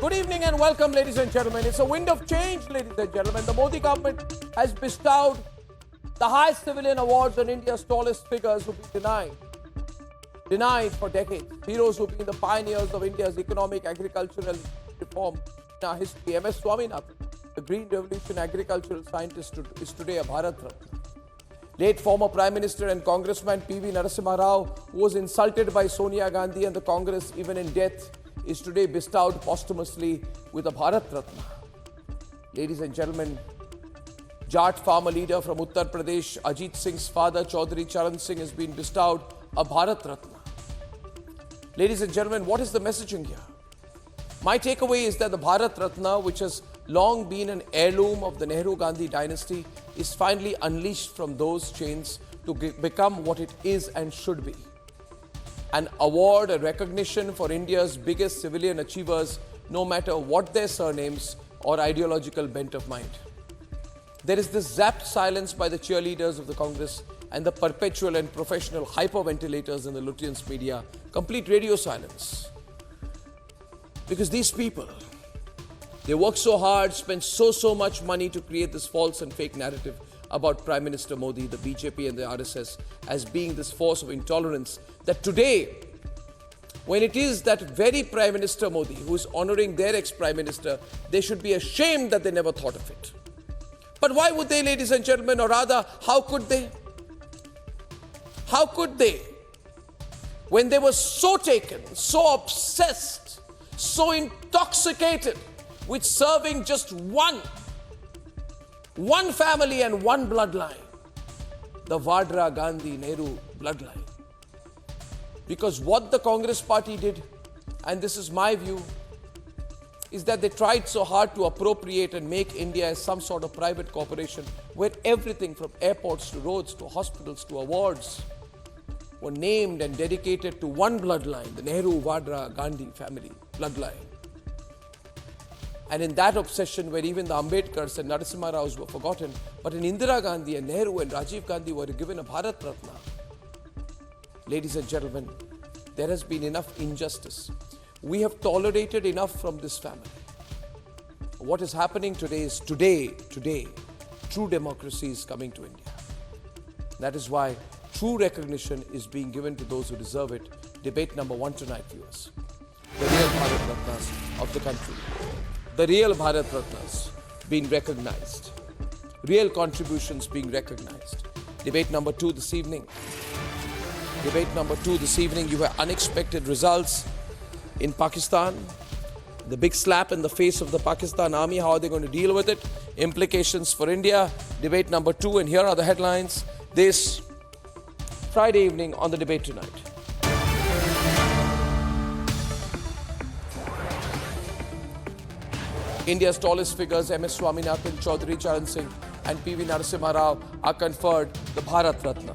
Good evening and welcome, ladies and gentlemen. It's a wind of change, ladies and gentlemen. The Modi government has bestowed the highest civilian awards on India's tallest figures who've been denied for decades. Heroes who've been the pioneers of India's economic, agricultural reform in our history. MS Swaminathan, the Green Revolution agricultural scientist, is today a Bharat Ratna. Late former Prime Minister and Congressman PV Narsimha Rao, who was insulted by Sonia Gandhi and the Congress even in death, is today bestowed posthumously with a Bharat Ratna. Ladies and gentlemen, Jat farmer leader from Uttar Pradesh, Ajit Singh's father, Chaudhary Charan Singh, has been bestowed a Bharat Ratna. Ladies and gentlemen, what is the messaging here? My takeaway is that the Bharat Ratna, which has long been an heirloom of the Nehru-Gandhi dynasty, is finally unleashed from those chains to become what it is and should be. An award, a recognition for India's biggest civilian achievers, no matter what their surnames or ideological bent of mind. There is this zapped silence by the cheerleaders of the Congress and the perpetual and professional hyperventilators in the Lutyens media, complete radio silence. Because these people, they work so hard, spend so much money to create this false and fake narrative about Prime Minister Modi, the BJP and the RSS as being this force of intolerance, that today, when it is that very Prime Minister Modi who is honoring their ex-Prime Minister, they should be ashamed that they never thought of it. But why would they, ladies and gentlemen, or rather, how could they? How could they? When they were so taken, so obsessed, so intoxicated with serving just one family and one bloodline, the Vadra, Gandhi, Nehru bloodline. Because what the Congress party did, and this is my view, is that they tried so hard to appropriate and make India as some sort of private corporation where everything from airports to roads to hospitals to awards were named and dedicated to one bloodline, the Nehru, Vadra, Gandhi family bloodline. And in that obsession, where even the Ambedkars and Narasimha Raos were forgotten, but in Indira Gandhi and Nehru and Rajiv Gandhi were given a Bharat Ratna. Ladies and gentlemen, there has been enough injustice. We have tolerated enough from this family. What is happening today is today, true democracy is coming to India. That is why true recognition is being given to those who deserve it. Debate number 1 tonight, viewers. The real Bharat Ratnas of the country. The real Bharat Ratnas being recognized. Real contributions being recognized. Debate number 2 this evening. Debate number 2 this evening. You have unexpected results in Pakistan. The big slap in the face of the Pakistan army. How are they going to deal with it? Implications for India. Debate number 2. And here are the headlines this Friday evening on the Debate Tonight. India's tallest figures, MS Swaminathan, Chaudhary Charan Singh and PV Narsimha Rao, are conferred the Bharat Ratna.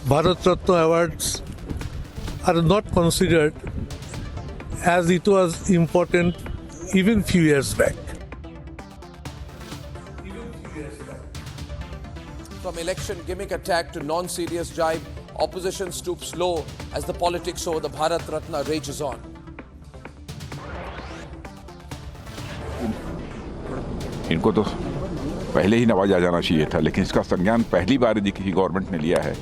Bharat Ratna awards are not considered as it was important even few years back. From election gimmick attack to non-serious jibe, opposition stoops low as the politics over the Bharat Ratna rages on. इनको तो पहले ही नवाजा जाना चाहिए था, लेकिन इसका संज्ञान पहली बार यदि किसी गवर्नमेंट ने लिया है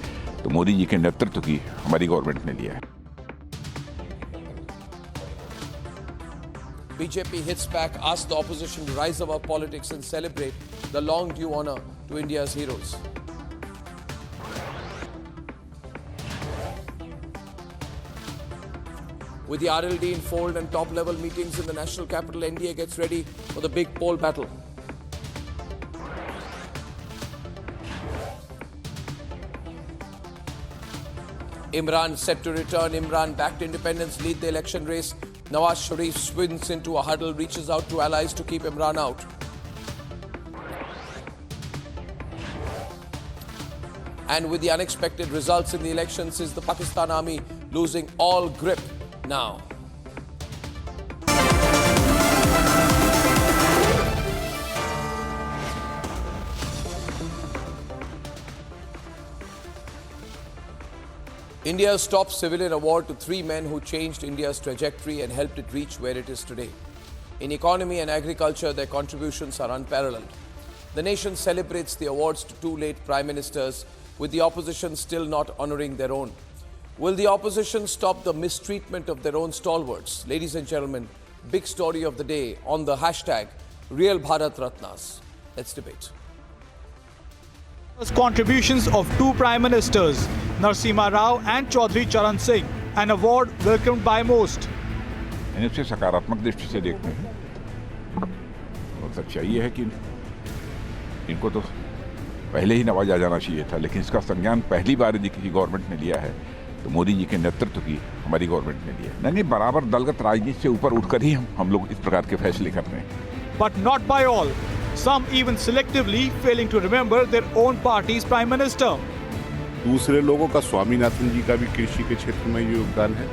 तो मोदी जी के नेतृत्व की हमारी गवर्नमेंट ने लिया है. BJP hits back, asks the opposition to rise above politics and celebrate the long due honor to India's heroes. With the RLD in fold and top-level meetings in the national capital, NDA gets ready for the big poll battle. Imran set to return. Imran-backed independents lead the election race. Nawaz Sharif spins into a huddle, reaches out to allies to keep Imran out. And with the unexpected results in the elections, is the Pakistan army losing all grip now. India's top civilian award to three men who changed India's trajectory and helped it reach where it is today. In economy and agriculture, their contributions are unparalleled. The nation celebrates the awards to two late prime ministers, with the opposition still not honoring their own. Will the opposition stop the mistreatment of their own stalwarts? Ladies and gentlemen, big story of the day on the hashtag Real Bharat Ratnas. Let's debate. Contributions of two prime ministers, Narsimha Rao and Chaudhary Charan Singh, an award welcomed by most. मैंने उसे सकारात्मक दृष्टि से देखते हैं और सच्चाई ये है कि इनको तो पहले ही नवाजा जाना चाहिए था, लेकिन इसका संज्ञान पहली बार यदि किसी गवर्नमेंट ने लिया है तो मोदी जी के नेतृत्व की हमारी गवर्नमेंट ने लिया है। नहीं, बराबर दलगत राजनीति से ऊपर उठकर ही हम लोग इस प्रकार के फैसले कर रहे हैं। But not by all. Some even selectively failing to remember their own party's prime minister. दूसरे लोगों का स्वामीनाथन जी का भी कृषि के क्षेत्र में योगदान है,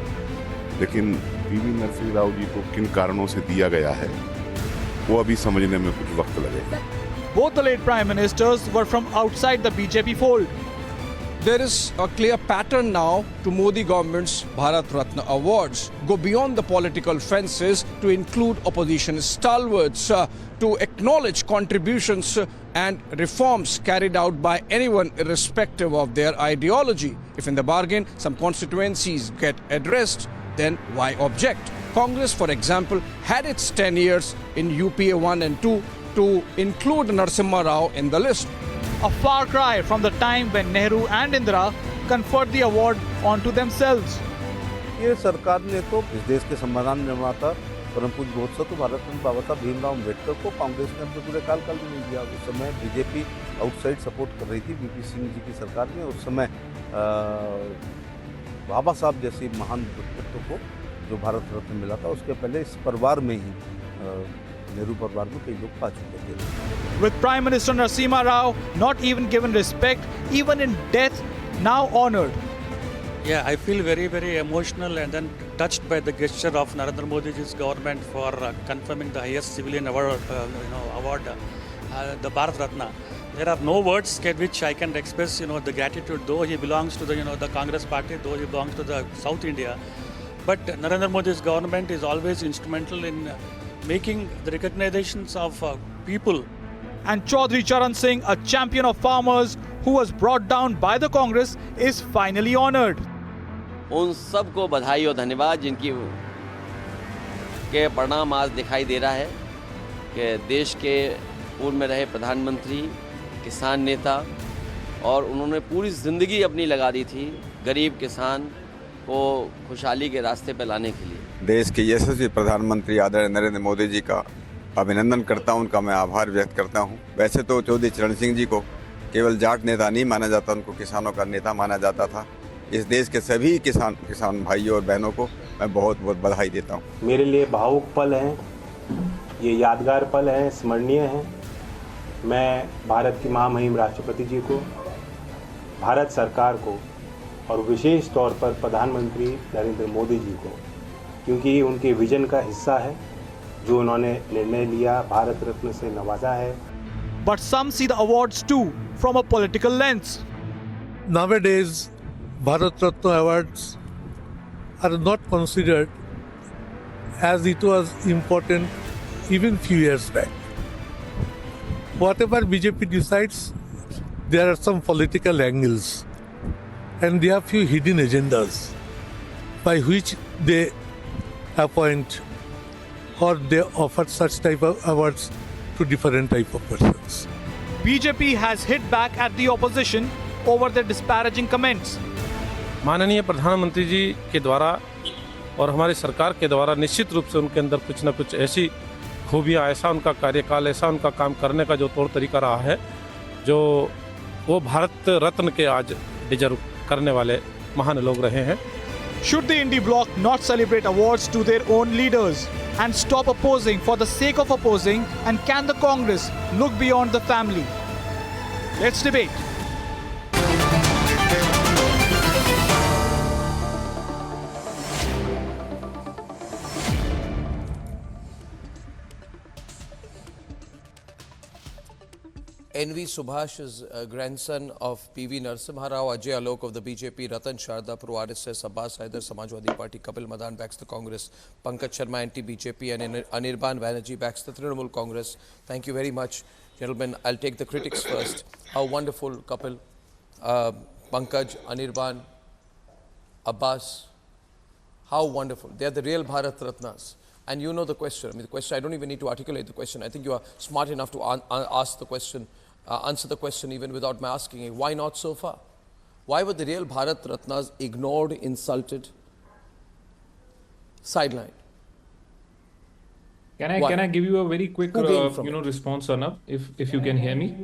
लेकिन पीवी नरसिंह राव जी को किन कारणों से दिया गया है वो अभी समझने में कुछ वक्त लगेगा। Both the late prime ministers were from outside the BJP fold. There is a clear pattern now to Modi government's Bharat Ratna awards. Go beyond the political fences to include opposition stalwarts, to acknowledge contributions and reforms carried out by anyone irrespective of their ideology. If in the bargain some constituencies get addressed, then why object? Congress, for example, had its 10 years in UPA 1 and 2 to include Narsimha Rao in the list. A far cry from the time when Nehru and Indira conferred the award onto themselves. ये सरकार ने तो इस देश के संविधान निर्माता परम पूज्य बोधिसत्व भारत रत्न बाबा साहब भीमराव अम्बेडकर को कांग्रेस ने अपने पूरे काल में नहीं दिया। उस समय बीजेपी आउटसाइड सपोर्ट कर रही थी वीपी सिंह जी की सरकार में। उस समय बाबा साहब जैसी महान व्यक्तित्व को जो भारत रत्न मिला था, उसके पहले इस परिवार में ही नेहरू परिवार में कई लोग पा चुके थे। With Prime Minister Narsimha Rao not even given respect, even in death, now honored. Yeah, I feel very, very emotional and then touched by the gesture of Narendra Modi's government for confirming the highest civilian award, the Bharat Ratna. There are no words which I can express, the gratitude. Though he belongs to the Congress party, though he belongs to the South India, but Narendra Modi's government is always instrumental in making the recognitions of people. And Chaudhary Charan Singh, a champion of farmers who was brought down by the Congress, is finally honored. उन सबको बधाई और धन्यवाद जिनकी के परिणाम आज दिखाई दे रहा है कि देश के पूर्व में रहे प्रधानमंत्री, किसान नेता, और उन्होंने पूरी ज़िंदगी अपनी लगा दी थी गरीब किसान को खुशहाली के रास्ते पर लाने के लिए। देश के यशस्वी प्रधानमंत्री आदरणीय नरेंद्र मोदी जी का अभिनंदन करता हूं, उनका मैं आभार व्यक्त करता हूं। वैसे तो चौधरी चरण सिंह जी को केवल जाट नेता नहीं माना जाता, उनको किसानों का नेता माना जाता था। इस देश के सभी किसान भाइयों और बहनों को मैं बहुत बहुत बधाई देता हूं। मेरे लिए भावुक पल हैं, ये यादगार पल हैं, स्मरणीय हैं। मैं भारत की महामहिम राष्ट्रपति जी को, भारत सरकार को और विशेष तौर पर प्रधानमंत्री नरेंद्र मोदी जी को, क्योंकि उनके विजन का हिस्सा है जो उन्होंने निर्णय लिया, भारत रत्न से नवाजा है। But some see the awards too from a political lens. Nowadays, Bharat Ratna awards are not considered as it was important even few years back. Whatever BJP decides, there are some political angles and there are few hidden agendas by which they appoint or they offer such type of awards to different type of persons. BJP has hit back at the opposition over their disparaging comments. माननीय प्रधानमंत्री जी के द्वारा और हमारी सरकार के द्वारा निश्चित रूप से उनके अंदर कुछ न कुछ ऐसी खूबियाँ, ऐसा उनका कार्यकाल, ऐसा उनका काम करने का जो तौर तरीका रहा है, जो वो भारत रत्न के आज डिजर्व करने वाले महान लोग रहे हैं। Should the Indie bloc not celebrate awards to their own leaders and stop opposing for the sake of opposing, and can the Congress look beyond the family? Let's debate. NV Subhash's grandson of PV Narsimha Rao, Ajay Alok of the BJP, Ratan Shardapur, RSS, Abbas Haider, Samajwadi Party, Kapil Madan backs the Congress, Pankaj Sharma anti-BJP and Anirban Banerjee backs the Trinamool Congress. Thank you very much, gentlemen. I'll take the critics first. How wonderful, Kapil, Pankaj, Anirban, Abbas. How wonderful. They are the real Bharat Ratnas. And you know the question. I mean, the question, I don't even need to articulate the question. I think you are smart enough to ask the question, answer the question even without my asking it. Why not so far? Why were the real Bharat Ratnas ignored, insulted, sidelined? Can I give you a very quick response, Arnab, if you can hear me?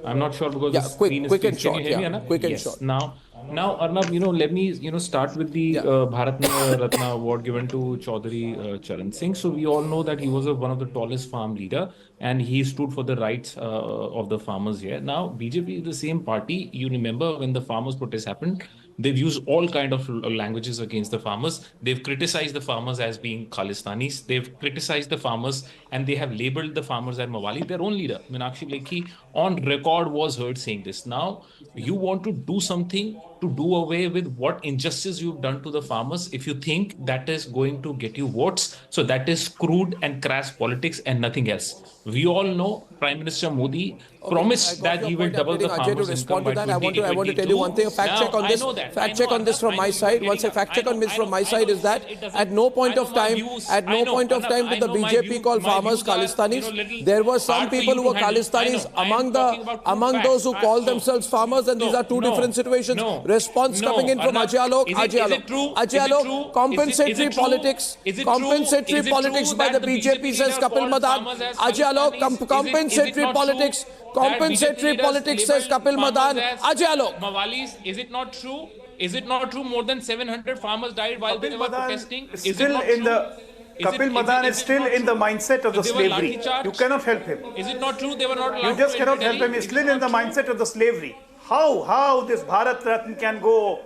I'm not sure because the screen is quick and short. Can you hear me, Arnab? Quick and yes. short. Now, Arnab, let me start with the Bharat Ratna award given to Chaudhary Charan Singh. So we all know that he was one of the tallest farm leader, and he stood for the rights of the farmers here. Now, BJP is the same party. You remember when the farmers' protest happened, they've used all kind of languages against the farmers. They've criticized the farmers as being Khalistanis. They've criticized the farmers, and they have labeled the farmers as Mawali. Their own leader, Meenakshi Lekhi, on record was heard saying this. Now, you want to do something to do away with what injustice you've done to the farmers. If you think that is going to get you votes, so that is crude and crass politics and nothing else. We all know Prime Minister Modi promised that he will double the farmers' income by 2022. I want to tell you one thing. A fact check on this. Fact check on this from my side. Once a fact check on this from my side is that at no point of time, did the BJP call farmers Khalistanis. There were some people who were Khalistanis among those who call themselves farmers, and these are two different situations. Response coming in from Ajay Alok. Ajay Alok, compensatory politics. Compensatory politics by the BJP, says Kapil Madan. Ajay Alok, compensatory politics. Compensatory politics, says Kapil Madan. Ajay Alok. Mawalis, is it not true? Is it not true? More than 700 farmers died while they were protesting. Kapil Madan is still in the mindset of the slavery. You cannot help him. Is it not true? They were not allowed. You just cannot help him. He's still in the mindset of the slavery. How this Bharat Ratna can go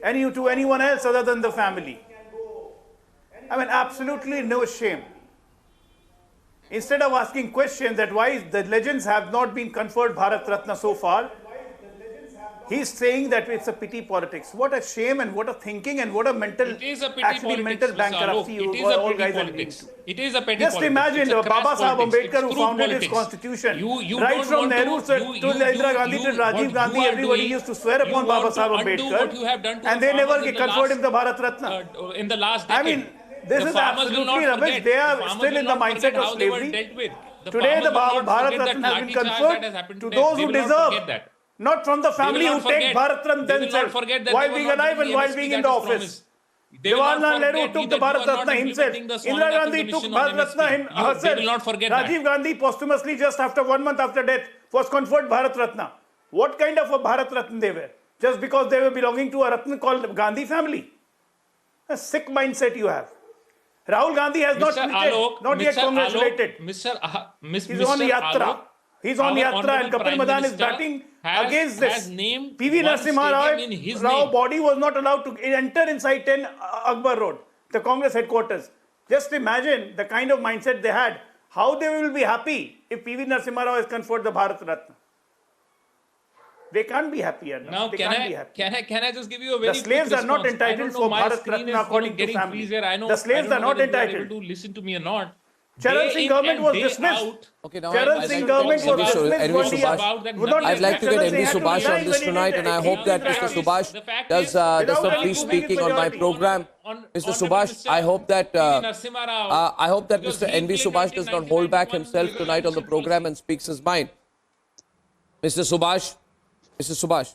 to anyone else other than the family? I mean, absolutely no shame. Instead of asking questions that why the legends have not been conferred Bharat Ratna so far, he's saying that it's a pity politics. What a shame and what a thinking and what a mental, mental bankruptcy you all guys are into. It is a petty Just imagine Baba Sahib Ambedkar, who founded his constitution. Right from Nehru to Indira Gandhi to Rajiv Gandhi, everybody used to swear upon Baba Sahib Ambedkar, and they never conferred him the Bharat Ratna. In the last decade, I mean, this is absolutely rubbish. They are still in the mindset of slavery. Today, the Bharat Ratna has been conferred to those who deserve. Not from the family who take Bharat Ratna themselves while being alive and while being in the office. Jawaharlal Nehru took the Bharat Ratna himself. Indira Gandhi took Bharat Ratna herself. Rajiv Gandhi posthumously, just after 1 month after death, was conferred Bharat Ratna. What kind of a Bharat Ratna they were? Just because they were belonging to a Ratna called Gandhi family. A sick mindset you have. Rahul Gandhi has not yet congratulated. He's on Yatra. He's on Yatra, and Kapil Madan is batting against this. PV Narsimha Rao body was not allowed to enter inside 10 Akbar Road, the Congress headquarters. Just imagine the kind of mindset they had. How they will be happy if PV Narsimha Rao is conferred the Bharat Ratna. They can't be happy. Now, can I just give you a very The slaves are not entitled for Bharat Ratna according to family. The slaves are not entitled. To listen to me or not. Charan Singh government was dismissed. Okay, now Charan Singh government was dismissed. I'd like to get NV Subhash on this tonight, and I hope that Mr. Subhash does some free speaking on my program. Mr. Subhash, I hope that Mr. NV Subhash does not hold back himself tonight on the program and speaks his mind. Mr. Subhash,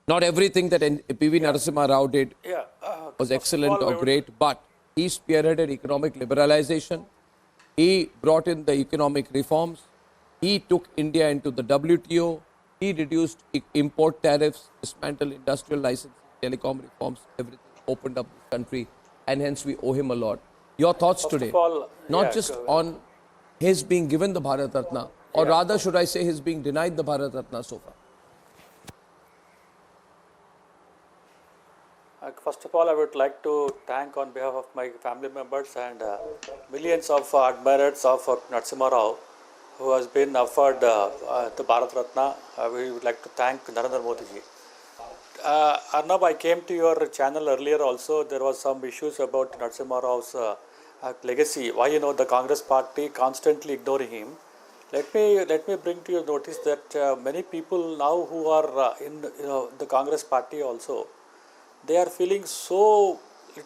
not everything that PV Narsimha Rao did was excellent or great, but he spearheaded economic liberalization. He brought in the economic reforms. He took India into the WTO. He reduced import tariffs, dismantled industrial licensing, telecom reforms, everything, opened up the country, and hence we owe him a lot. Your thoughts today, not just on his being given the Bharat Ratna, or rather should I say his being denied the Bharat Ratna so far? First of all, I would like to thank on behalf of my family members and millions of admirers of Narsimha Rao who has been offered the Bharat Ratna. We would like to thank Narendra Modi ji. Arnab, I came to your channel earlier also. There was some issues about Narsimha Rao's legacy. Why the Congress party constantly ignoring him. Let me bring to your notice that many people now who are in the Congress party also, they are feeling so they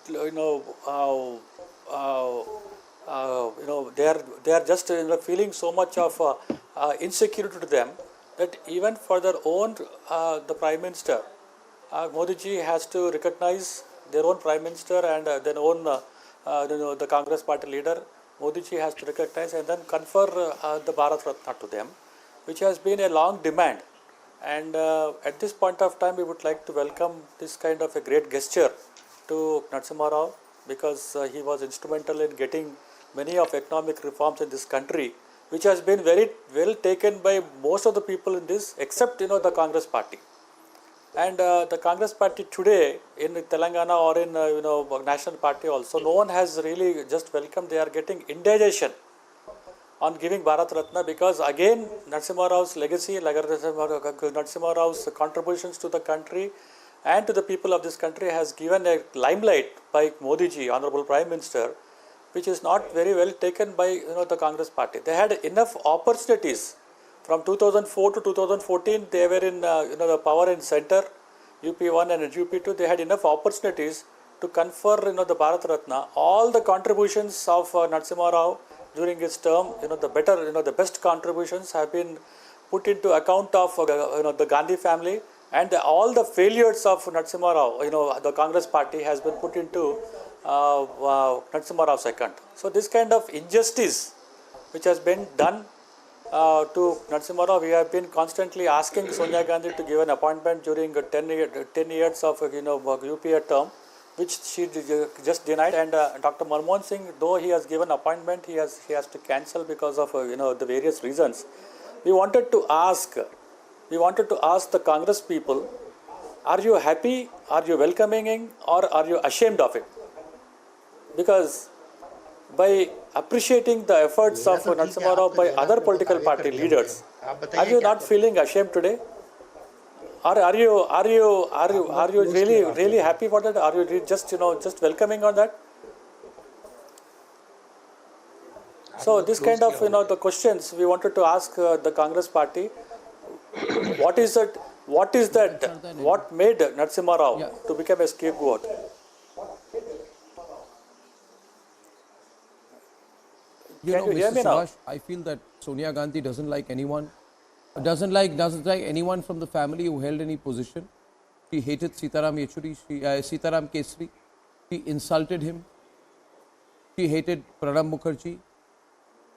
are just feeling so much of insecurity to them that even for their own the Prime Minister, Modi ji has to recognize their own Prime Minister and their own the Congress party leader. Modi ji has to recognize and then confer the Bharat Ratna to them, which has been a long demand. And at this point of time, we would like to welcome this kind of a great gesture to Narsimha Rao, because he was instrumental in getting many of economic reforms in this country, which has been very well taken by most of the people in this, except the Congress party. And the Congress party today in Telangana or in national party also, no one has really just welcomed. They are getting indigestion on giving Bharat Ratna, because again Narsimha Rao's legacy, Narsimha Rao's contributions to the country and to the people of this country has given a limelight by Modi ji, Honorable Prime Minister, which is not very well taken by the Congress party. They had enough opportunities. From 2004 to 2014, they were in the power in center, UP1 and UP2. They had enough opportunities to confer the Bharat Ratna. All the contributions of Narsimha Rao during his term, the best contributions have been put into account of the Gandhi family, and all the failures of Narsimha Rao, the Congress party has been put into Narsimha Rao's account. So this kind of injustice which has been done to Narsimha Rao, we have been constantly asking Sonia Gandhi to give an appointment during 10 years of UPA term, which she just denied. And Dr. Manmohan Singh, though he has given appointment, he has to cancel because of the various reasons. We wanted to ask the Congress people, are you happy, are you welcoming, or are you ashamed of it? Because by appreciating the efforts of Narsimha Rao by other political party leaders, are you not feeling ashamed today? Are you really happy for that? Are you just welcoming on that? So this kind of the questions we wanted to ask the Congress party. What is that? What made Narsimha Rao to become a scapegoat? Can you hear Mr. me now? Subhash, I feel that Sonia Gandhi doesn't like anyone, doesn't like anyone from the family who held any position. She hated Sitaram Yechuri, Sitaram Kesri. She insulted him. She hated Pranab Mukherjee.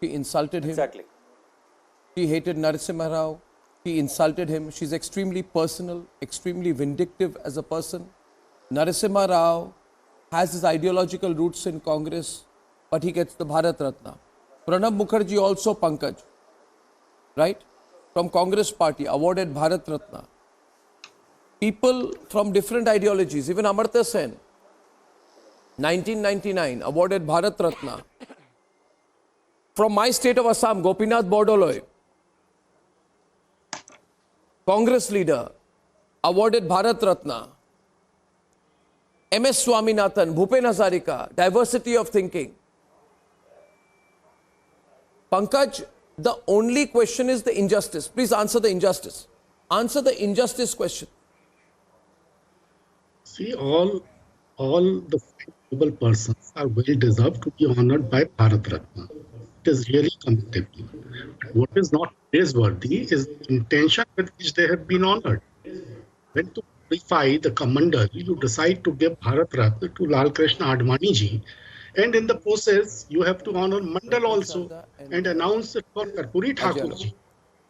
She insulted him. Exactly. She hated Narasimha Rao. She insulted him. She's extremely personal, extremely vindictive as a person. Narasimha Rao has his ideological roots in Congress, but he gets the Bharat Ratna. Pranab Mukherjee also, Pankaj, right, from Congress party, awarded Bharat Ratna. People from different ideologies, even Amartya Sen, 1999, awarded Bharat Ratna. From my state of Assam, Gopinath Bordoloi, Congress leader, awarded Bharat Ratna. MS Swaminathan, Bhupen Hazarika, diversity of thinking. Pankaj, the only question is the injustice. Please answer the injustice. Answer the injustice question. See, all the noble persons are well deserved to be honored by Bharat Ratna. It is really commendable. What is not praiseworthy is the intention with which they have been honored. When to glorify the commander, you decide to give Bharat Ratna to Lal Krishna Advani ji, and in the process, you have to honor Mandal also and announce it for Karpuri Thakur ji.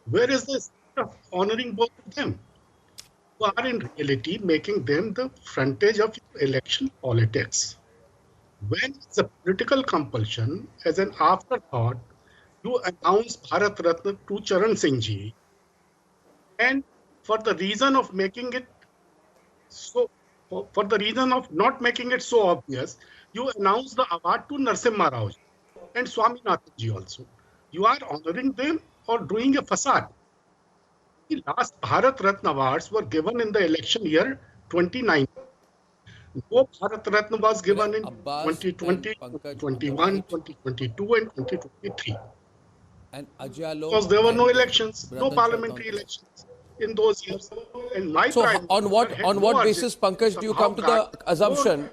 Where is the spirit of honoring both of them? You are in reality making them the frontage of election politics. When it's a political compulsion, as an afterthought, you announce Bharat Ratna to Charan Singh ji, and for the reason of making it so, for the reason of not making it so obvious, you announce the award to Narsimha Rao ji and Swaminathan ji also. You are honoring them or doing a facade. The last Bharat Ratna awards were given in the election year 2019. No Bharat Ratna was given in 2020, 2021, 2022 and 2023. And Ajalo Because there were no and elections, no Brother parliamentary Chaudhary. elections in those years. And my So prime on what minister had no basis, urgency Pankaj, do you come to the somehow got assumption?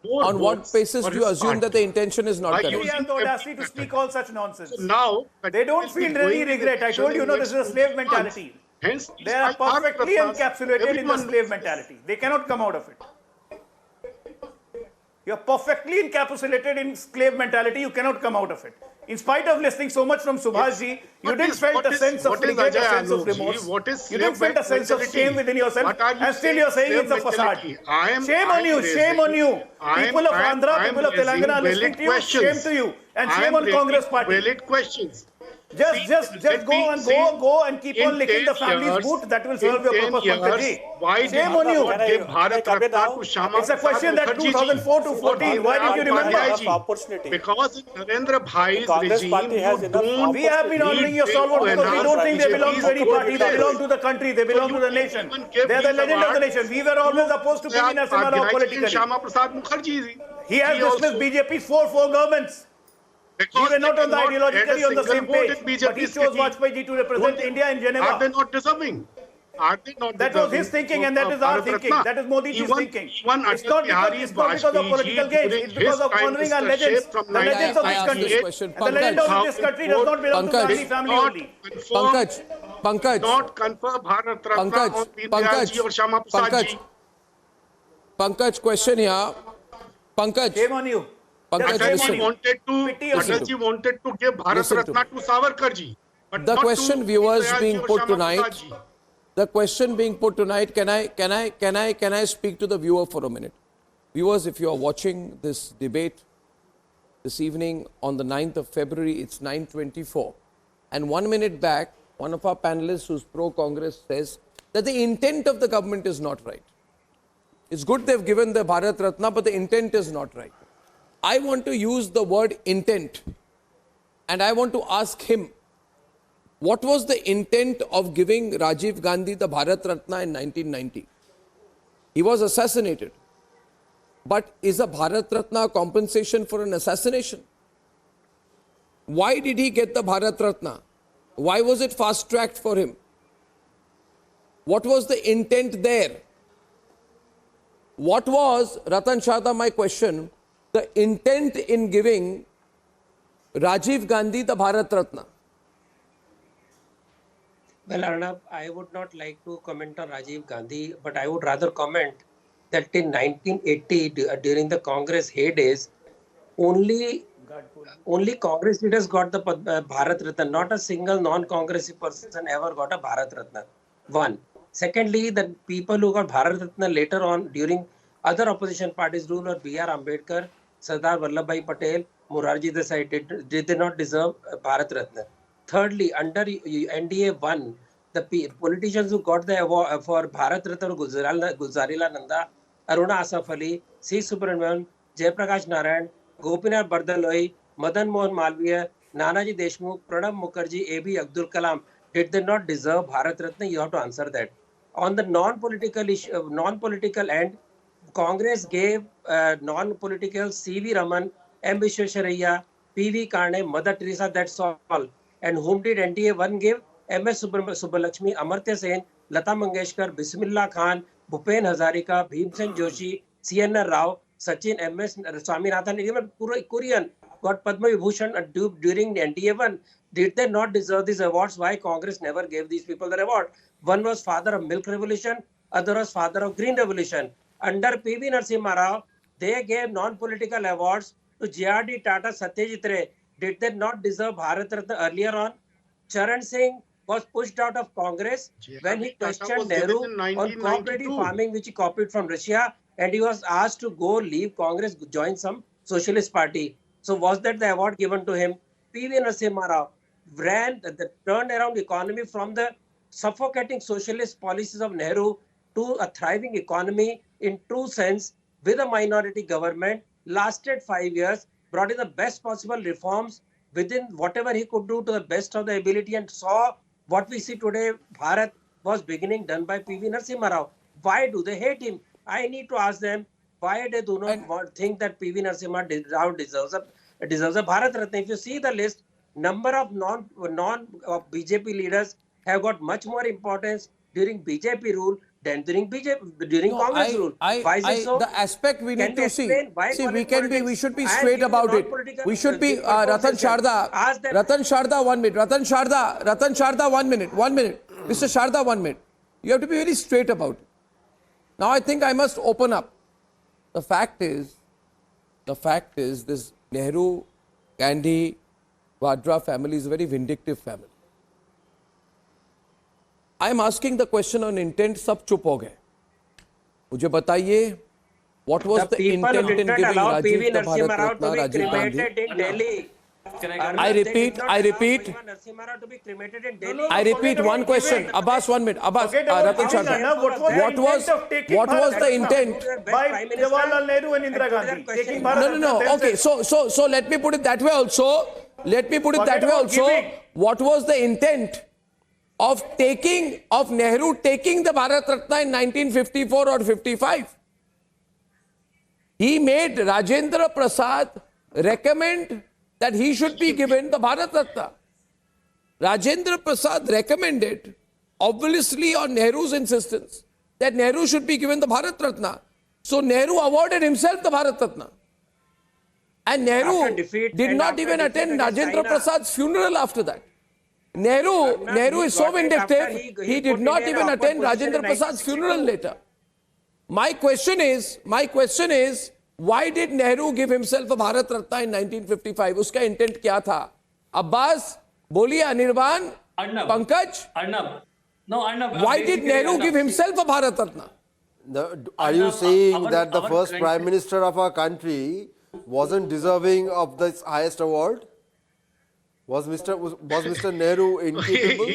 more On what votes basis for do you his assume that party the intention is not by correct? He has the audacity to speak all such nonsense. So now They don't feel any regret. I told you, this is a slave mentality. Hence, They are perfectly encapsulated in the slave mentality. They cannot come out of it. You are perfectly encapsulated in slave mentality. You cannot come out of it. In spite of listening so much from Subhashji, you didn't felt a sense of regret, a sense of remorse. You didn't felt a sense of shame within yourself, and still you're saying it's a facade. Shame on you, shame on you. People of Andhra, people of Telangana are listening to you, shame to you. And shame on Congress party. Valid questions. Just go and keep on licking the family's boot. That will serve your purpose, Pankaj. Shame on you. It's a question that 2004 to 14. Why did you remember? Because in Narendra Bhai's regime, we have been honoring your stalwart because we don't think they belong to any party. They belong to the country. They belong to the nation. They are the legend of the nation. We were always opposed to PV Narsimha Rao politically. He has dismissed BJP's four governments. We were not on the ideologically on the same page, but he chose Vajpayee ji to represent India in Geneva. Are they not deserving? Are they not That was his thinking and that is our thinking. That is Modi ji's thinking. It's not because of political gains. It's because of honoring our legends. The legends of this country. And the legend of this country does not belong to the family only. Pankaj. Not confer Bharat Ratna on Deen or Shama Prasad ji. Pankaj, question here. Pankaj. Shame on you. Atalji wanted to give Bharat Ratna to Savarkar ji. The question viewers being put tonight. The question being put tonight. Can I speak to the viewer for a minute? Viewers, if you are watching this debate this evening on the 9th of February, it's 9:24. And 1 minute back, one of our panelists who's pro-Congress says that the intent of the government is not right. It's good they've given the Bharat Ratna, but the intent is not right. I want to use the word intent and I want to ask him, what was the intent of giving Rajiv Gandhi the Bharat Ratna in 1990? He was assassinated. But is a Bharat Ratna compensation for an assassination? Why did he get the Bharat Ratna? Why was it fast-tracked for him? What was the intent there? What was, Ratan Shahda, my question, the intent in giving Rajiv Gandhi the Bharat Ratna? Well, Arnab, I would not like to comment on Rajiv Gandhi, but I would rather comment that in 1980, during the Congress heydays, only Congress leaders got the Bharat Ratna. Not a single non-Congress person ever got a Bharat Ratna. One. Secondly, the people who got Bharat Ratna later on during other opposition parties' rule were B.R. Ambedkar, Sardar Vallabhbhai Patel, Morarji Desai did not deserve Bharat Ratna. Thirdly, under NDA 1, the politicians who got the award for Bharat Ratna were Guzarila Nanda, Aruna Asaf Ali, C. Subramanian, Jayaprakash Narayan, Gopinath Bardaloi, Madan Mohan Malviya, Nanaji Deshmukh, Pranab Mukherjee, A.B. Abdul Kalam. Did they not deserve Bharat Ratna? You have to answer that. On the non-political end, Congress gave non-political C.V. Raman, M. Vishwesvaraya, P.V. Karne, Mother Teresa, that's all. And whom did NDA 1 give? M.S. Subbulakshmi, Amartya Sen, Lata Mangeshkar, Bismillah Khan, Bhupen Hazarika, Bhimsen Joshi, C.N.R. Rao, Sachin, M.S. Swaminathan, even Kurian got Padma Vibhushan during NDA 1. Did they not deserve these awards? Why Congress never gave these people the award? One was father of milk revolution, other was father of green revolution. Under PV Narsimha Rao, they gave non-political awards to JRD Tata, Satyajit Ray. Did they not deserve Bharat Ratna earlier on? Charan Singh was pushed out of Congress when he questioned Nehru on cooperative farming, which he copied from Russia, and he was asked to go leave Congress, join some socialist party. So was that the award given to him? PV Narsimha Rao turned around the economy from the suffocating socialist policies of Nehru to a thriving economy in true sense with a minority government, lasted 5 years, brought in the best possible reforms within whatever he could do to the best of the ability, and saw what we see today. Bharat was beginning done by PV Narsimha Rao. Why do they hate him? I need to ask them why they do not think that PV Narsimha Rao deserves a Bharat Ratna. If you see the list, number of non BJP leaders have got much more importance during BJP rule than during Congress rule. Why is it so? The aspect we need to see. See, we should be I am straight giving about it. non-political We should be conversation. Ratan Sharda, 1 minute. Ratan Sharda, 1 minute. 1 minute. Mr. Sharda, 1 minute. You have to be very straight about it. Now I think I must open up. The fact is this Nehru, Gandhi, Vadra family is a very vindictive family. I am asking the question on intent, सब चुप हो गए. मुझे बताइए, what was the intent in giving Rajiv the Bharat Ratna, Rajiv Gandhi? I repeat one question. Abbas, 1 minute. Abbas, Ratan Sharda. What was the intent? By Jawaharlal Nehru and Indira Gandhi. Taking Bharat No. Okay, so let me put it that way also. What was the intent of Nehru taking the Bharat Ratna in 1954 or 55? He made Rajendra Prasad recommend that he should be given the Bharat Ratna. Rajendra Prasad recommended, obviously on Nehru's insistence, that Nehru should be given the Bharat Ratna. So Nehru awarded himself the Bharat Ratna. And Nehru did not even attend Rajendra Prasad's funeral after that. Nehru is so vindictive, he did not even attend Rajendra Prasad's funeral later. My question is, why did Nehru give himself a Bharat Ratna in 1955? Uska intent kya tha? Abbas, बोलिए Anirban, Pankaj? Arnab. Why did Nehru give himself a Bharat Ratna? Are you saying that the first Prime Minister of our country wasn't deserving of this highest award? Was Mr. Nehru incapable?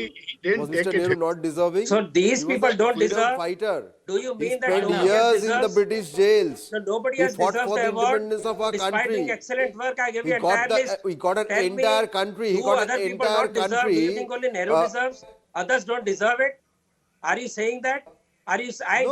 Was Mr. Nehru not deserving? So these people don't deserve. Fighter. Do you mean that he spent years in the British jails? So nobody has fought deserved for the award. independence of our Despite country. doing excellent work, I give He you entire list. got an entire country. He Do got an other people entire not deserve? country. Do you think only Nehru deserves? Others don't deserve it? Are you saying that? I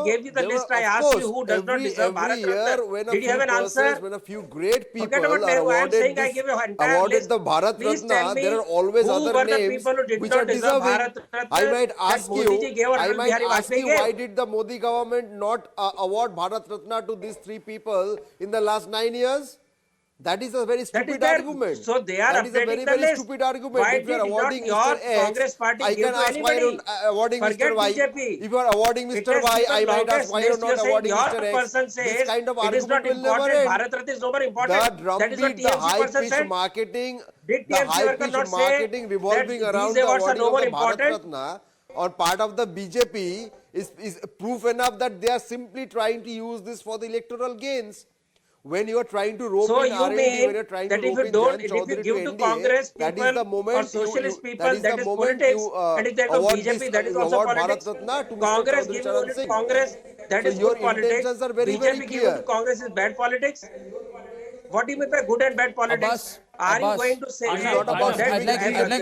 gave you the list. I asked you who does not deserve Bharat Ratna. Did you have an answer? When a few great people Forget about are Nehru. I am saying awarded, I give you an entire awarded list. the Bharat Please tell Ratna, me there are always who other were the names people who did which not are deserve deserving. Bharat Ratna I might that ask Modi ji gave or Atal Bihari Vajpayee gave? why did the Modi government not award Bharat Ratna to these three people in the last 9 years? That is a very stupid argument. So they are that is a very, updating the very list. stupid argument. Why If you are did not awarding your Mr. X, Congress party I give can to ask why anybody? you're not awarding Forget Mr. Y. BJP. If you are awarding It Mr. has Y, become I might longest ask why you're list. not You're saying awarding your Mr. X. person says This kind of it is not argument will never important. end. Bharat Ratna is no more important. The That is what drumbeat, the TMC person high-pitched said. marketing, Did the TMC worker high-pitched not say marketing revolving that around these the awards are awarding no of more the Bharat important? Ratna on part of the BJP is proof enough that they are simply trying to use this for the electoral gains. When you are trying to rope in RND, when you are trying to rope in Jan Chaudhary to NDA, Congress that is the moment or socialist people, that is the moment politics, you and if they go award BJP, this, that is also award politics. Bharat Ratna to Congress Mr. giving Chaudhary only Charan to Congress, that So is your good politics. intentions are very, very BJP clear. giving to Congress is bad politics. What do you mean by good and bad politics? Are you going to say I'd like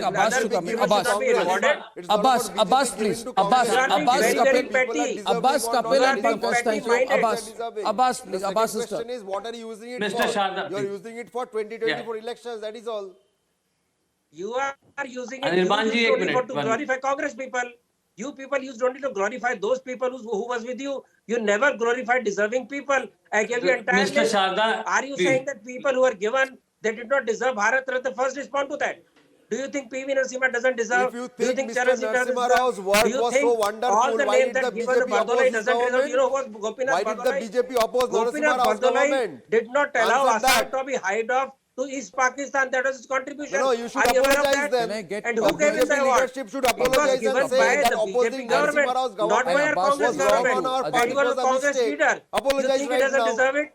Abbas to come in. Abbas, please. Abbas, Kapil and Pankaj, thank you. Abbas, please. Abbas, The sister. question is, what are you using it Mr. for? Sharda, You are please. using it for 2024 elections, that is all. You are using it Anirban ji, only ek for minute, to one glorify Congress people. You people used only to glorify those people who was with you. You never glorified deserving people. I gave you entire Mr. list. Sharda, Are you please. saying that people who are given, they did not deserve Bharat Ratna? First respond to that. Do you think PV Narsimha doesn't deserve? If you do you think think Mr. Charan doesn't Narsimha deserve? Rao's work Do you was think so wonderful, all the why names did that the given BJP Bardolai oppose his doesn't deserve? government? You know who was Gopinath Why did the Bardolai? BJP oppose Narsimha Gopinath Rao's Bardolai government? did not allow Answer Assam that. to be hived off to East Pakistan. That was his contribution. No, you should Are you aware of apologize that? them. And The who gave him the BJP award? leadership should It was apologize given and by say that the opposing BJP government, Narsimha Rao's not by government a Congress was wrong government. on our And part. he It was was a a Congress mistake. leader. You Apologize think he right doesn't now. deserve it?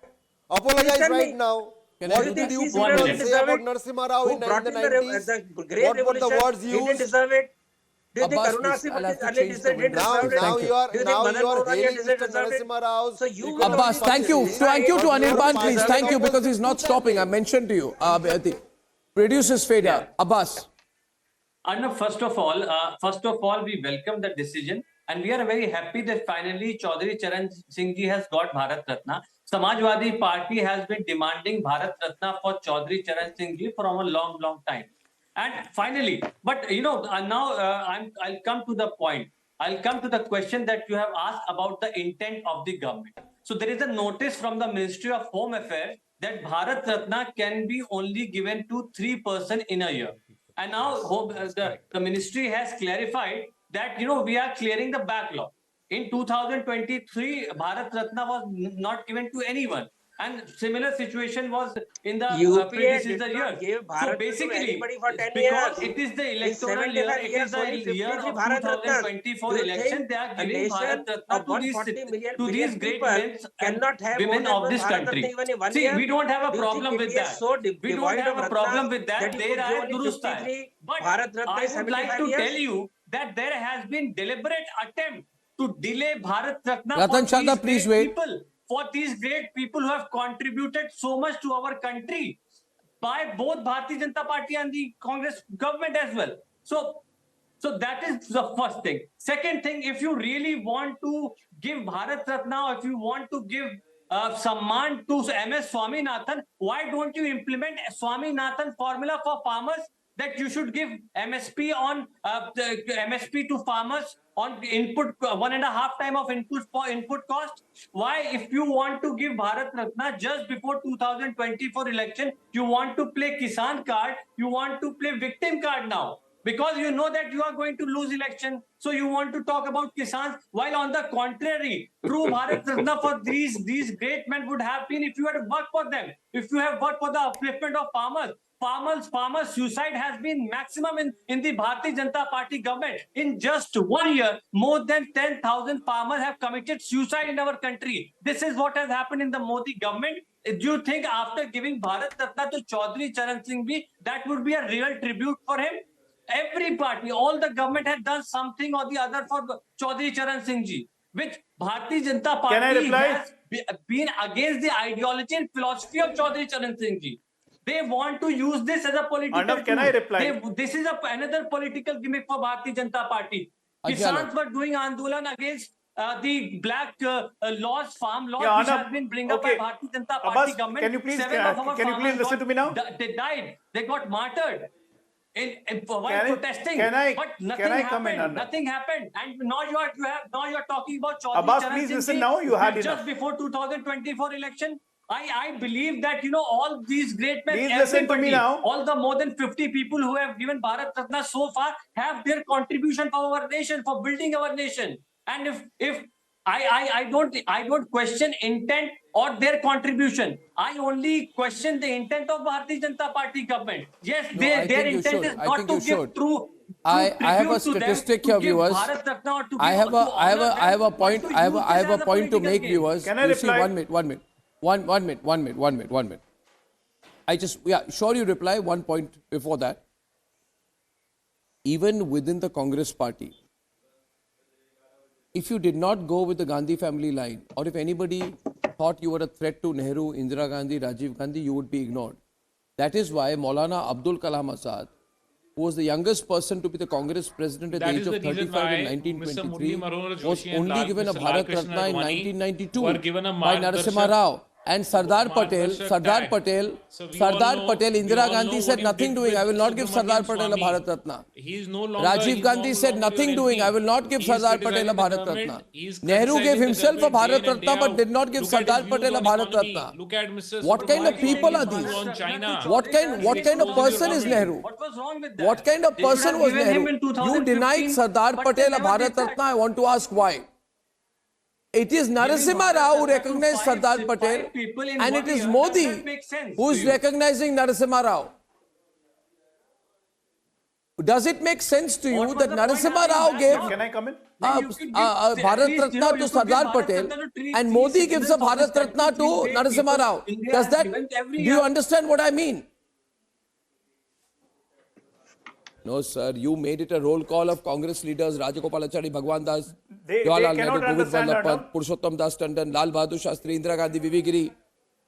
Apologize tell right me. now. Can What I- did you He people didn't say deserve about it? Narsimha Rao Who in brought the in 90s? the Great What were the Revolution? words He didn't used? deserve it. Do you think Abbas, Karuna please, I'll have to Ali change the didn't window. deserve it? Now you are Do you think Madan Mohan hailing doesn't Mr. deserve it? Narasimha Rao. So you because Abbas, of thank you. policy. Thank you to Your Anirban, party please. Thank you, because he's not was- stopping. I mentioned to you. Reduce his fader. Abbas. Arnab, first of all, we welcome the decision, and we are very happy that finally Chaudhary Charan Singh ji has got Bharat Ratna. Samajwadi Party has been demanding Bharat Ratna for Chaudhary Charan Singh ji for a long time. And finally, but now I'll come to the point. I'll come to the question that you have asked about the intent of the government. So there is a notice from the Ministry of Home Affairs that Bharat Ratna can be only given to 3 persons in a year. And now the ministry has clarified that, we are clearing the backlog. In 2023, Bharat Ratna was not given to anyone. And similar situation was in the predecessor year. So basically, because it is the electoral year, it is the year of 2024 election, they are giving Bharat Ratna to these great women of this country. See, we don't have a problem with that. We don't have a problem with that. But I would like to tell you that there has been deliberate attempt to delay Bharat Ratna for these great people who have contributed so much to our country by both Bharatiya Janata Party and the Congress government as well. So that is the first thing. Second thing, if you really want to give Bharat Ratna, or if you want to give Samman to MS Swaminathan, why don't you implement Swaminathan formula for farmers, that you should give MSP on MSP to farmers on input 1.5 times of input cost? Why, if you want to give Bharat Ratna just before 2024 election, you want to play Kisan card, you want to play victim card now? Because you know that you are going to lose election, so you want to talk about Kisans, while on the contrary, true Bharat Ratna for these great men would have been if you had worked for them, if you have worked for the upliftment of farmers. Farmers suicide has been maximum in the Bharatiya Janata Party government. In just 1 year, more than 10,000 farmers have committed suicide in our country. This is what has happened in the Modi government. Do you think after giving Bharat Ratna to Chaudhary Charan Singh ji, that would be a real tribute for him? Every party, all the government has done something or the other for Chaudhary Charan Singh ji, which Bharatiya Janata Party has been against the ideology and philosophy of Chaudhary Charan Singh ji. They want to use this as a political Arnab, can I reply? This is another political gimmick for Bharatiya Janata Party. Kisans were doing Andolan against the black laws, farm laws, which have been bring up by Bharatiya Janata Party government. Can you please listen to me now? They died. They got martyred while protesting. But nothing happened. Nothing happened. And now you are talking about Chaudhary Abbas, Charan please Singh listen now. You had just before 2024 election. I believe that, all these great men, please listen to me now. All the more than 50 people who have given Bharat Ratna so far have their contribution for our nation, for building our nation. And if I don't question intent or their contribution. I only question the intent of Bharatiya Janata Party government. Yes, their intent is not to give true. I have a statistic here, viewers. I have a point to make, viewers. Can I reply? One minute. Sure, you reply. One point before that. Even within the Congress party, if you did not go with the Gandhi family line, or if anybody thought you were a threat to Nehru, Indira Gandhi, Rajiv Gandhi, you would be ignored. That is why Maulana Abdul Kalam Azad, who was the youngest person to be the Congress president at the age of 35 in 1923, was only given a Bharat Ratna in 1992 by Narsimha Rao. And Sardar Patel, Indira Gandhi said nothing doing, I will not give Sardar Patel a Bharat Ratna. Rajiv Gandhi said nothing doing, I will not give Sardar Patel a Bharat Ratna. Nehru gave himself a Bharat Ratna but did not give Sardar Patel a Bharat Ratna. What kind of people are these? What kind of person is Nehru? What kind of person was Nehru? You denied Sardar Patel a Bharat Ratna, I want to ask why. It is Narsimha Rao who recognized Sardar Patel, and it is Modi who is recognizing Narsimha Rao. Does it make sense to you that Narsimha Rao gave Bharat Ratna to Sardar Patel and Modi gives a Bharat Ratna to Narsimha Rao? Do you understand what I mean? No, sir. You made it a roll call of Congress leaders, Rajagopalachari, Bhagwan Das, Jawaharlal Nehru, Govind Vallabh, Purushottam Das Tandon, Lal Bahadur Shastri, Indira Gandhi, Vivi Giri,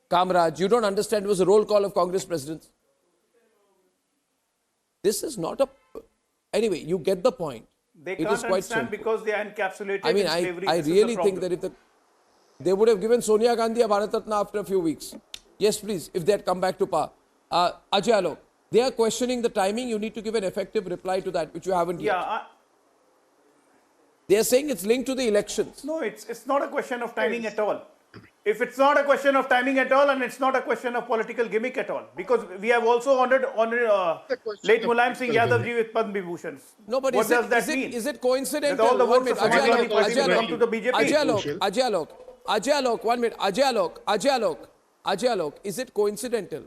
Kamraj. You don't understand it was a roll call of Congress presidents. This is not a... Anyway, you get the point. They It can't is quite understand simple. because they are encapsulated I mean, in slavery. I This is really the think problem. that if they would have given Sonia Gandhi a Bharat Ratna after a few weeks. Yes, please, if they had come back to power. Ajay Alok, they are questioning the timing. You need to give an effective reply to that, which you haven't yet. Yeah. They are saying it's linked to the elections. No, it's not a question of timing at all. If it's not a question of timing at all, and it's not a question of political gimmick at all, because we have also honored late Mulayam Singh Yadav ji with Padma Vibhushans. No, but what does that mean? Is it coincidental? That all the One votes minute, of Samajwadi Party will come to the Ajay BJP. Alok, 1 minute. Ajay Alok, is it coincidental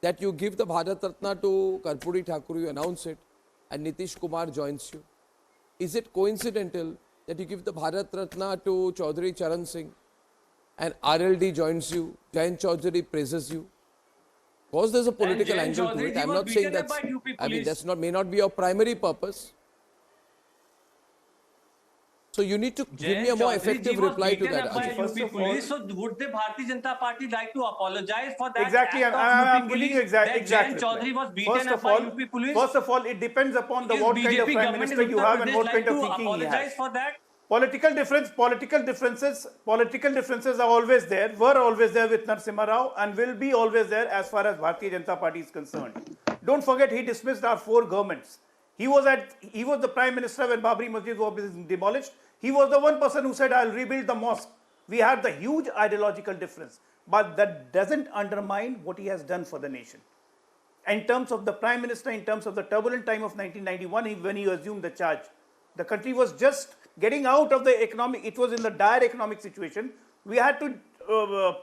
that you give the Bharat Ratna to Karpuri Thakur, you announce it, and Nitish Kumar joins you? Is it coincidental that you give the Bharat Ratna to Chaudhary Charan Singh, and RLD joins you, Jayant Chaudhary praises you? Because there's a political angle to it. I'm not saying that's... I mean, that's not, may not be your primary purpose. So you need to give me a more effective reply to that. So would the Bharatiya Janata Party like to apologize for that? Exactly, I'm giving you exactly. Chaudhary was beaten up by UP police. First of all, it depends upon the what kind of prime minister you have and what kind of thinking he has. For that? Political differences are always there, were always there with Narsimha Rao, and will be always there as far as Bharatiya Janata Party is concerned. Don't forget, he dismissed our 4 governments. He was the prime minister when Babri Masjid was demolished. He was the one person who said, I'll rebuild the mosque. We had the huge ideological difference, but that doesn't undermine what he has done for the nation. In terms of the prime minister, in terms of the turbulent time of 1991, when he assumed the charge, the country was just getting out of the economic, it was in the dire economic situation. We had to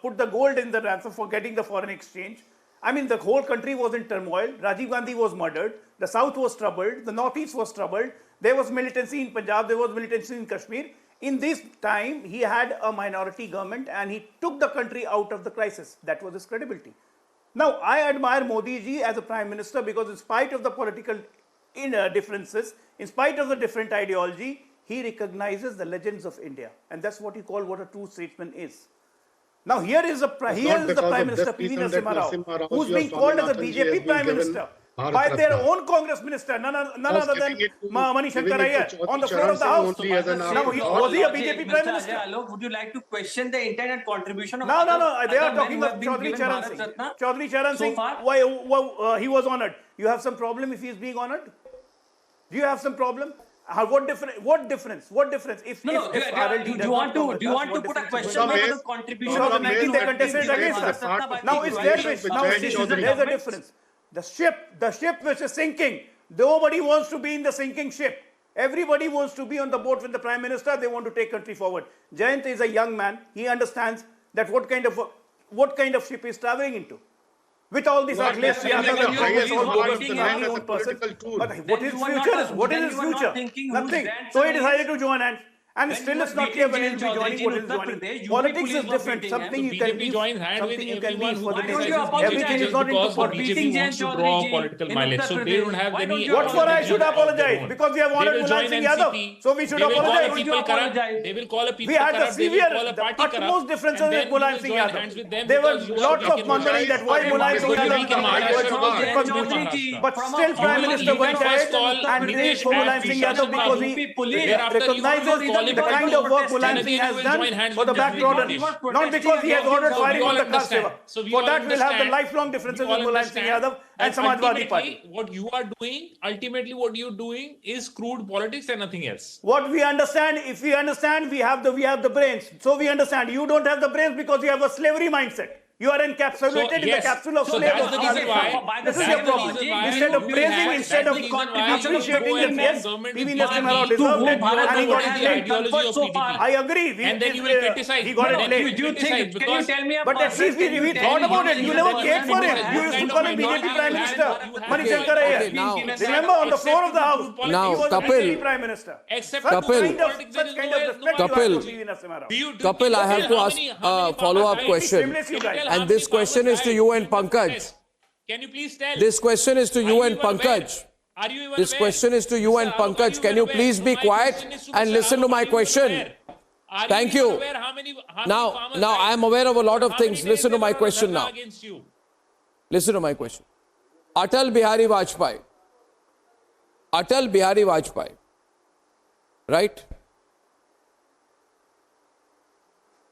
put the gold in the ransom for getting the foreign exchange. I mean, the whole country was in turmoil. Rajiv Gandhi was murdered. The South was troubled. The Northeast was troubled. There was militancy in Punjab. There was militancy in Kashmir. In this time, he had a minority government and he took the country out of the crisis. That was his credibility. Now, I admire Modi ji as a prime minister because in spite of the political differences, in spite of the different ideology, he recognizes the legends of India. And that's what you call what a true statesman is. Now, here is the Prime Minister, PV Narsimha Rao, who's being called as a BJP Prime Minister by their own Congress Minister, none other than Mani Shankar Iyer, on the floor of the House. Now, was he a BJP Prime Minister? Would you like to question the intent and contribution of No, they are talking of Chaudhary Charan Singh. Chaudhary Charan Singh, why he was honoured. You have some problem if he is being honoured? Do you have some problem? What difference? If do you want to put a question mark on the contribution of the 19 they contested against us? Now it's their wish. Now there's a difference. The ship which is sinking, nobody wants to be in the sinking ship. Everybody wants to be on the boat with the Prime Minister. They want to take country forward. Jayant is a young man. He understands that what kind of ship he is traveling into. With all these ugly but what is his future? What is his future? Nothing. So he decided to join and still it's not clear when he will be joining, what he is joining. Politics is different. Something you can leave, something you can leave for the nation. Everything is not into politics. BJP wants to draw political mileage, so they don't have any... What for I should apologize? Because we have honored Mulayam Singh Yadav, so we should apologize. They will call a people we had the severe, the utmost differences with Mulayam Singh Yadav. There were lots of mandari that why Mulayam Singh Yadav but still Prime Minister went ahead and did for Mulayam Singh Yadav because he recognizes the kind of work Mulayam Singh has done for the backtrodden, not because he has ordered firing on the caste seva. For that we'll have the lifelong differences with Mulayam Singh Yadav and Samajwadi Party. What you are doing, ultimately what you're doing is crude politics and nothing else. What we understand, if we understand, we have the brains. So we understand. You don't have the brains because you have a slavery mindset. You are encapsulated in the capsule of slavery. This is your problem. Instead of praising, instead of appreciating the yes, PV Narsimha Rao deserved it and he got it late. I agree. And then you will criticize. He got it late. Can you tell me but at least we thought about it. You never cared for him. You used to call him BJP Prime Minister. Mani Shankar Iyer. Remember on the floor of the House, he was a BJP Prime Minister. Such kind of respect you have for PV Narsimha Rao. Kapil, I have to ask a follow-up question. And this question is to you and Pankaj. Can you please tell? This question is to you and Pankaj. This question is to you and Pankaj. Can you please be quiet and listen to my question? Thank you. Now I am aware of a lot of things. Listen to my question now. Listen to my question. Atal Bihari Vajpayee Atal Bihari Vajpayee, right?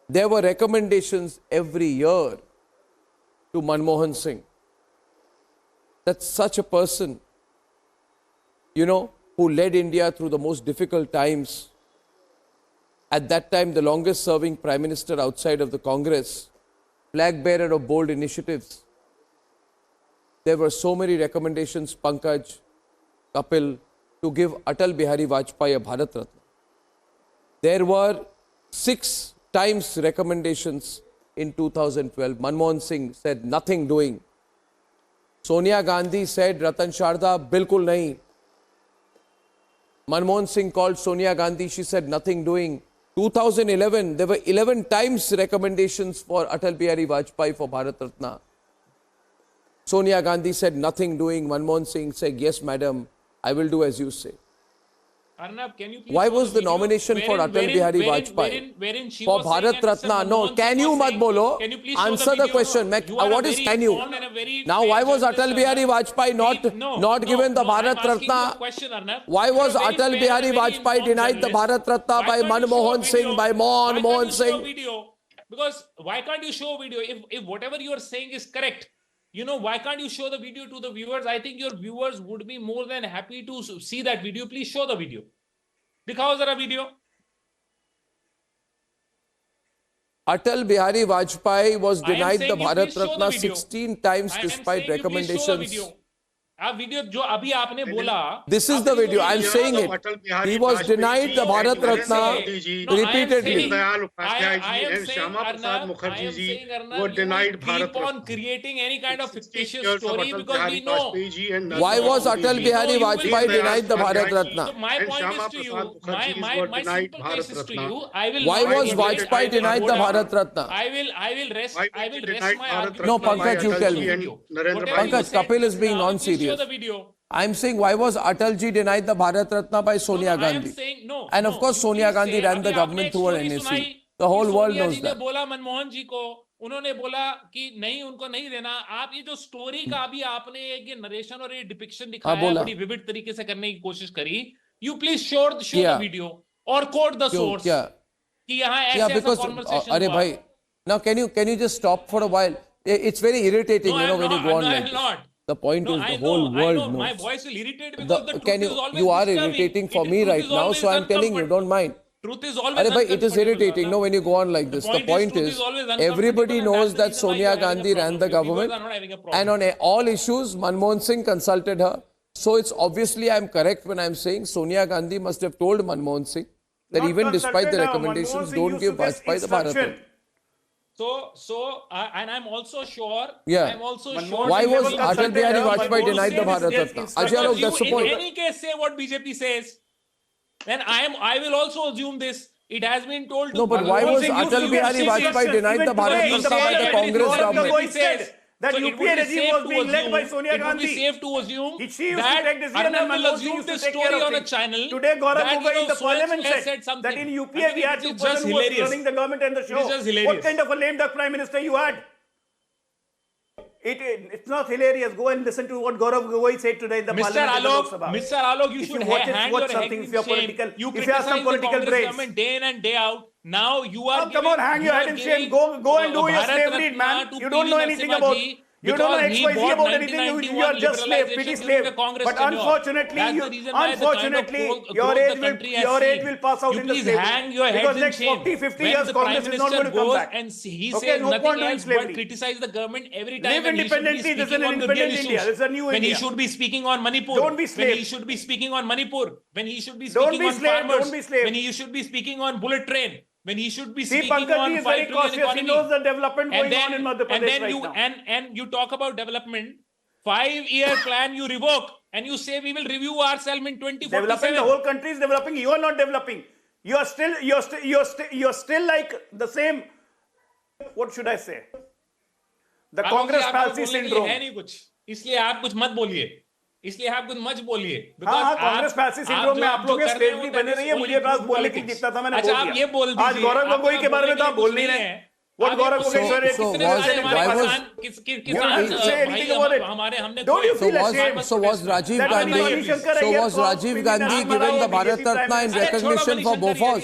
There were recommendations every year to Manmohan Singh that such a person, you know, who led India through the most difficult times, at that time the longest serving Prime Minister outside of the Congress, flag bearer of bold initiatives. There were so many recommendations, Pankaj, Kapil, to give Atal Bihari Vajpayee a Bharat Ratna. There were 6 times recommendations in 2012. Manmohan Singh said nothing doing. Sonia Gandhi said Ratan Sharda bilkul nahi. Manmohan Singh called Sonia Gandhi, she said nothing doing. 2011, there were 11 times recommendations for Atal Bihari Vajpayee for Bharat Ratna. Sonia Gandhi said nothing doing. Manmohan Singh said, yes, madam, I will do as you say. Arnab, can you please Why show was the video nomination for Atal Bihari Vajpayee wherein she for was saying Bharat and Sir Ratna? No, Manmohan can Singh you was mat saying- bolo? Can you please show the Answer the video? question. You are What a is very can you? informed and a very Now, fair why was journalist, Atal Bihari Arnab. Vajpayee not given the I'm Bharat asking you a Ratna? question, Arnab. Why was You're a very Atal fair Bihari and very Vajpayee informed denied the journalist. Bharat Ratna Why by can't you show a Manmohan video? Singh, by Why can't Manmohan you show a Singh? video? Because why can't you show a video? If whatever you are saying is correct, you know, why can't you show the video to the viewers? I think your viewers would be more than happy to see that video. Please show the video. दिखाओ जरा video. Atal Bihari Vajpayee was I am denied saying the you Bharat please show the Ratna video. 16 times I am despite saying you please show the recommendations. video. आप video जो अभी आपने बोला, This is the video. I am saying it. He was denied the Bharat Ratna repeatedly. I am saying, Arnab, were denied Bharat keep on Ratna. creating any kind of fictitious years of story Atal because we Bihari know. Vajpayee ji and Why was Narendra Atal Modi ji. Bihari No, you will Vajpayee be- denied the Bharat So Ratna? So my And point Shyama is to you, Prasad Mukherjee my were simple denied case Bharat is to Ratna. you. I will Why not was go down. Vajpayee denied the Bharat Ratna? I will rest Why my denied Bharat argument. No, Ratna Pankaj, by you tell Atal me. ji and Narendra Whatever Modi you Pankaj, said Kapil is just being now, please non-serious. show the video. I am saying, why was Atalji denied the Bharat Ratna by Sonia I am Gandhi? saying no. And of no, course, you Sonia please Gandhi say, ran the अभी government आपने through her एक story NSC. सुनाई The whole कि world Sonia knows जी ने that. बोला मनमोहन जी को, उन्होंने बोला कि नहीं उनको नहीं देना. आप ये जो स्टोरी का अभी आपने ये नरेशन और ये डिपिक्शन दिखाया है, बोला. बड़ी विविध तरीके से करने की कोशिश करी. You please show the क्या? video or quote the क्यों? source क्या? कि यहाँ Yeah, ऐसे ऐसा because conversation अरे हुआ. भाई, now can you just stop for a while? It's very irritating, No, you know, I'm when not, you go on no, like I'm this. not. The point No, is I the whole know, I world know. My knows. voice will irritate because the truth Can is you? always You are disturbing. irritating for It- me truth right is now, always so I'm telling you, don't mind. Truth is always Arey bhai, it is uncomfortable, irritating, Arnab. no, when you go on like this. The point truth is, always uncomfortable, everybody and knows that's that the reason why Sonia you're having a Gandhi ran the problem. government, Viewers are not having a problem. and on all issues, Manmohan Singh consulted her. So it's obviously I'm correct when I'm saying Sonia Gandhi must have told Manmohan Singh that Not even despite the consulted, recommendations, Manmohan Singh don't used give to give Vajpayee the Bharat instruction. Ratna. And I'm also sure. Yeah. I'm also Manmohan sure. Why Singh was never Atal consulted Bihari her. Vajpayee Manmohan denied the Singh Bharat gave Ratna? instruction. Ajay Rao, Because that's the you point. in any case say what BJP says. Then I will also assume this. It has been told to No, but why Manmohan was Singh used to Atal give Bihari instructions. Vajpayee denied Even the Bharat today, Ratna by the Gaurav Congress Gogoi government? said that So it UPA would be regime safe was to being led by assume- Sonia It would be Gandhi. safe to assume She used to that take decision and Arnab will Manmohan Singh assume used to this take care story of on a things. channel. Today, Gaurav that, Gogoi in the so and so parliament has said something. that in I UPA mean, we had it two is person just who was hilarious. running the government and the It show. is just hilarious. What kind of a lame duck prime minister you had? It's not hilarious. Go and listen to what Gaurav Gogoi said today in the Mr. parliament in the Lok Alok, Sabha. Mr. Alok, you If should you watch hand watch your something head if you're in shame. political. You If you have criticize some the political Congress brains. government day in and day out. Now you are Oh, come on, hang your head in shame. Go and do your slavery, man. You don't know anything about. You don't know XYZ about anything. You are just slave, petty slave. But unfortunately, your age will pass out in the slavery. Because next 40, 50 years, Congress is not going to come back. And he Okay, says no nothing point doing else but slavery. criticize the government every time. Live when he should be independently. This is speaking an on the real independent India. issues. This is a new When he India. should be speaking on Manipur. Don't be When slave. he should be speaking on Manipur. When he should be Don't speaking be on slave. farmers. Don't be slave. When he should be speaking on bullet train. When he should be See, speaking Pankaj on ji is very 5 trillion cautious. He economy. knows the development And going on in Madhya Pradesh right you now. and you talk about development. 5-year plan you revoke and you say we will review ourselves in 2047. Developing, the whole country is developing. You are not developing. You are still like the same. What should I say? The Congress fallacy syndrome. है नहीं कुछ, इसलिए आप कुछ मत बोलिए, इसलिए आप कुछ मत बोलिए. हाँ, कांग्रेस फैलासी सिंड्रोम में आप लोग स्टेटली बने रहिए. मुझे पास बोलने की जितना था मैंने बोल दिया. आप ये बोल दीजिए. आज गौरव गोगोई के बारे में तो आप बोल नहीं रहे. What Gaurav Gogeshwar so Don't you feel ashamed? So was Rajiv Gandhi given the Bharat Ratna in recognition for Bofors?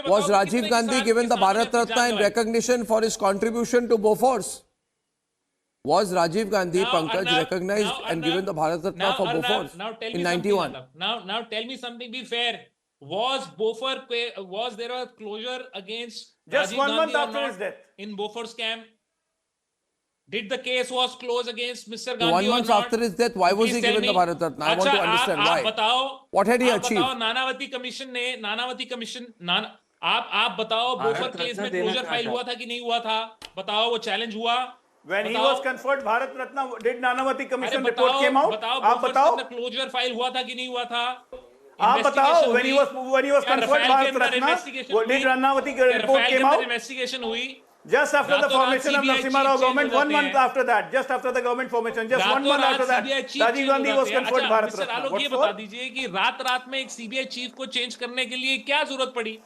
Was Rajiv Gandhi given the Bharat Ratna in recognition for his contribution to Bofors? Was Rajiv Gandhi, Pankaj, recognized and given the Bharat Ratna for Bofors in 91? Now tell me something, be fair. Was there a closure against just Rajiv 1 Gandhi month after his death in Bofors camp? Did the case was closed against Mr. Gandhi 1 month after his death, why was he given the Bharat Ratna? I want to understand why. What had he achieved? Nanavati commission आप बताओ बोफर case में closure file हुआ था कि नहीं हुआ था? बताओ वो चैलेंज हुआ? When he was conferred Bharat Ratna, did Nanavati Commission report came out? आप बताओ क्लोजर फाइल हुआ था कि नहीं हुआ था? आप बताओ when he was conferred Bharat Ratna, did Nanavati report came out? Investigation हुई. Just after the formation of Narsimha Rao government, 1 month after that, just after the government formation, just 1 month after that, Rajiv Gandhi was conferred Bharat Ratna. ये बता दीजिए कि रात में एक CBI chief को change करने के लिए क्या जरूरत पड़ी?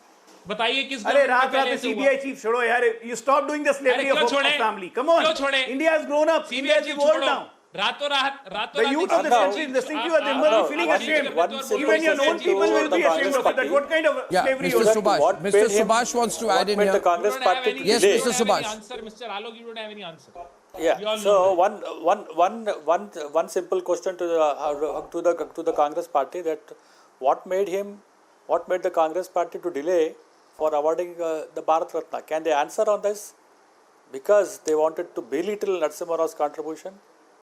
बताइए किस अरे रात में सीबीआई चीफ छोड़ो यार, you stop doing the slavery of family. Come on, India has grown up. India has evolved now. The youth of this country is listening to you, they must be feeling ashamed. Even your own people will be ashamed of it. That what kind of slavery Mr. Subhash. Mr. Subhash wants to add in here. The Congress party yes, Mr. Subhash. Mr. Alok, you don't have any answer. Yeah. So one simple question to the Congress party, that what made the Congress party to delay for awarding the Bharat Ratna? Can they answer on this? Because they wanted to belittle Narsimha Rao's contribution.